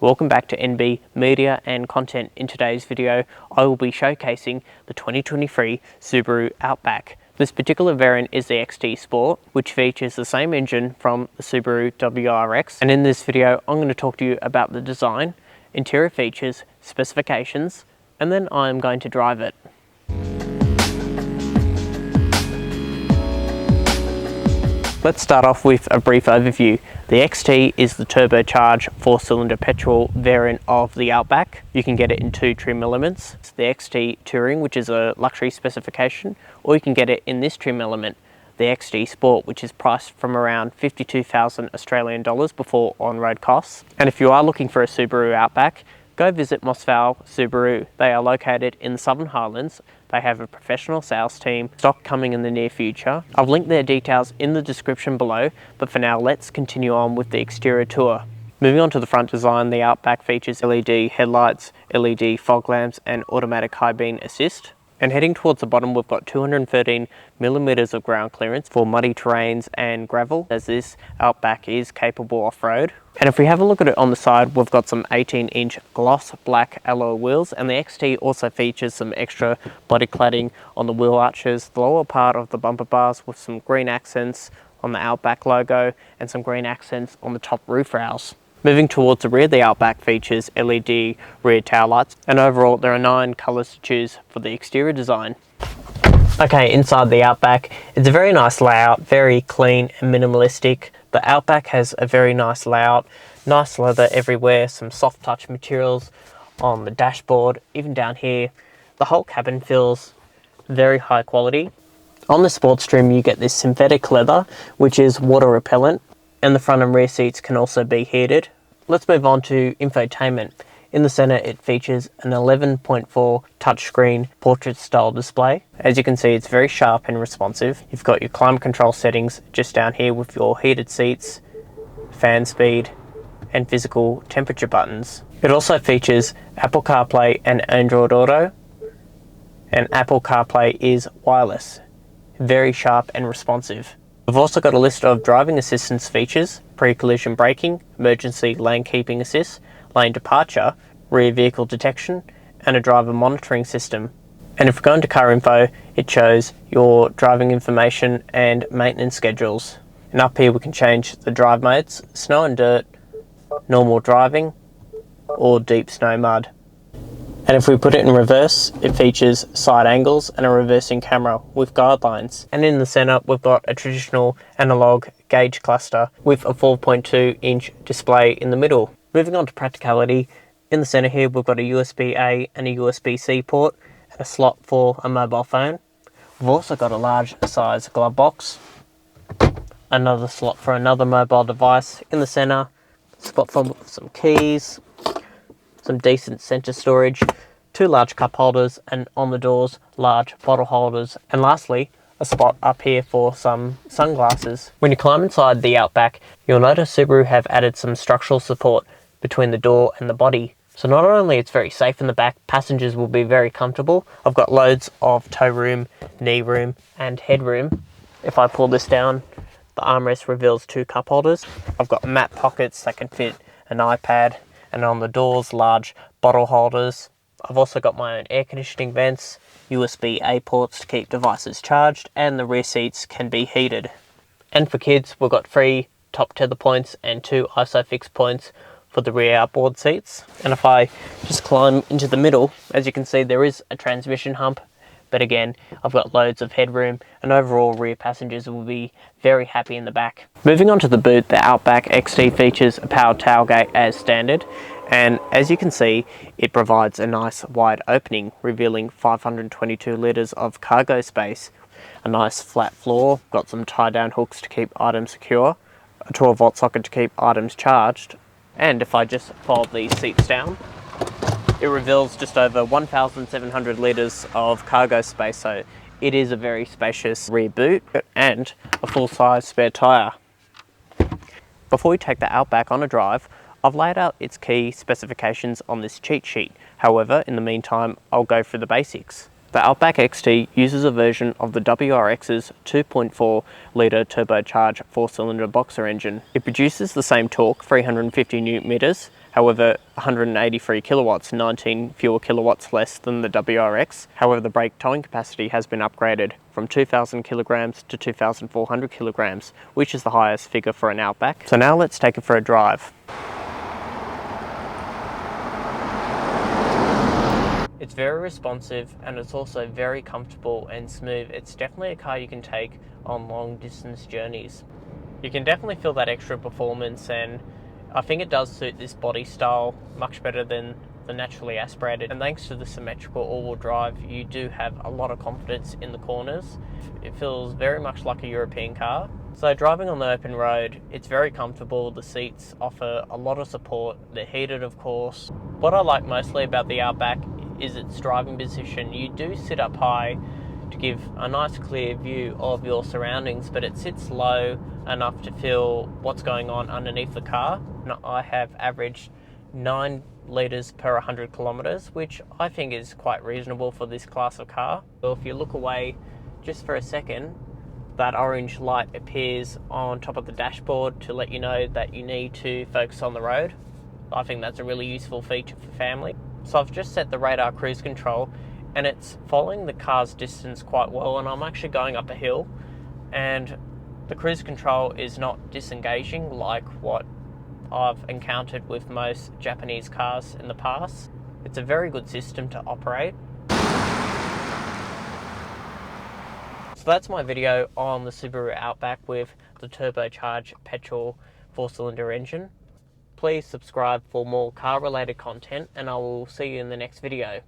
Welcome back to NB Media and Content. In today's video, I will be showcasing the 2023 Subaru Outback. This particular variant is the XT Sport, which features the same engine from the Subaru WRX. And in this video, I'm going to talk to you about the design, interior features, specifications, and then I'm going to drive it. Let's start off with a brief overview. The XT is the turbocharged 4-cylinder petrol variant of the Outback. You can get it in two trim elements. It's the XT Touring, which is a luxury specification, or you can get it in this trim element, the XT Sport, which is priced from around 52,000 Australian dollars before on-road costs. And if you are looking for a Subaru Outback, go visit Vale Subaru. They are located in the Southern Highlands. They have a professional sales team, stock coming in the near future. I've linked their details in the description below, but for now let's continue on with the exterior tour. Moving on to the front design, the Outback features LED headlights, LED fog lamps and automatic high beam assist. And heading towards the bottom, we've got 213mm of ground clearance for muddy terrains and gravel, as this Outback is capable off-road. And if we have a look at it on the side, we've got some 18-inch gloss black alloy wheels, and the XT also features some extra body cladding on the wheel arches, the lower part of the bumper bars with some green accents on the Outback logo and some green accents on the top roof rails. Moving towards the rear, the Outback features LED rear tail lights, and overall there are 9 colours to choose for the exterior design. Okay, inside the Outback, it's a very nice layout, very clean and minimalistic. The Outback has a very nice layout, nice leather everywhere, some soft touch materials on the dashboard, even down here. The whole cabin feels very high quality. On the sports trim you get this synthetic leather, which is water repellent, and the front and rear seats can also be heated. Let's move on to infotainment. In the center it features an 11.4 touchscreen portrait style display. As you can see, it's very sharp and responsive. You've got your climate control settings just down here with your heated seats, fan speed and physical temperature buttons. It also features Apple CarPlay and Android Auto, and Apple CarPlay is wireless. Very sharp and responsive. We've also got a list of driving assistance features: pre-collision braking, emergency lane keeping assist, lane departure, rear vehicle detection, and a driver monitoring system. And if we go into car info, it shows your driving information and maintenance schedules. And up here we can change the drive modes: snow and dirt, normal driving, or deep snow mud. And if we put it in reverse, it features side angles and a reversing camera with guidelines. And in the center, we've got a traditional analog gauge cluster with a 4.2-inch display in the middle. Moving on to practicality, in the center here, we've got a USB-A and a USB-C port and a slot for a mobile phone. We've also got a large size glove box, another slot for another mobile device in the center, spot for some keys, some decent center storage, 2 large cup holders, and on the doors, large bottle holders. And lastly, a spot up here for some sunglasses. When you climb inside the Outback, you'll notice Subaru have added some structural support between the door and the body. So not only it's very safe in the back, passengers will be very comfortable. I've got loads of toe room, knee room, and headroom. If I pull this down, the armrest reveals 2 cup holders. I've got mat pockets that can fit an iPad, and on the doors, large bottle holders. I've also got my own air conditioning vents, USB-A ports to keep devices charged, and the rear seats can be heated. And for kids, we've got 3 top tether points and 2 ISOFIX points for the rear outboard seats. And if I just climb into the middle, as you can see, there is a transmission hump, but again, I've got loads of headroom, and overall rear passengers will be very happy in the back. Moving on to the boot, the Outback XT features a power tailgate as standard, and as you can see, it provides a nice wide opening, revealing 522 litres of cargo space, a nice flat floor, got some tie-down hooks to keep items secure, a 12-volt socket to keep items charged, and if I just fold these seats down, it reveals just over 1,700 litres of cargo space, so it is a very spacious rear boot and a full-size spare tyre. Before we take the Outback on a drive, I've laid out its key specifications on this cheat sheet. However, in the meantime, I'll go through the basics. The Outback XT uses a version of the WRX's 2.4 litre turbocharged 4-cylinder boxer engine. It produces the same torque, 350 Nm, However, 183 kilowatts, 19 fewer kilowatts less than the WRX. However, the brake towing capacity has been upgraded from 2,000 kilograms to 2,400 kilograms, which is the highest figure for an Outback. So now let's take it for a drive. It's very responsive and it's also very comfortable and smooth. It's definitely a car you can take on long distance journeys. You can definitely feel that extra performance, and I think it does suit this body style much better than the naturally aspirated. And thanks to the symmetrical all-wheel drive, you do have a lot of confidence in the corners. It feels very much like a European car. So driving on the open road, it's very comfortable. The seats offer a lot of support. They're heated, of course. What I like mostly about the Outback is its driving position. You do sit up high to give a nice clear view of your surroundings, but it sits low enough to feel what's going on underneath the car. I have averaged 9 litres per 100 kilometres, which I think is quite reasonable for this class of car. So if you look away just for a second, that orange light appears on top of the dashboard to let you know that you need to focus on the road. I think that's a really useful feature for family. So I've just set the radar cruise control and it's following the car's distance quite well, and I'm actually going up a hill and the cruise control is not disengaging like what I've encountered with most Japanese cars in the past. It's a very good system to operate. So that's my video on the Subaru Outback with the turbocharged petrol 4-cylinder engine. Please subscribe for more car related content and I will see you in the next video.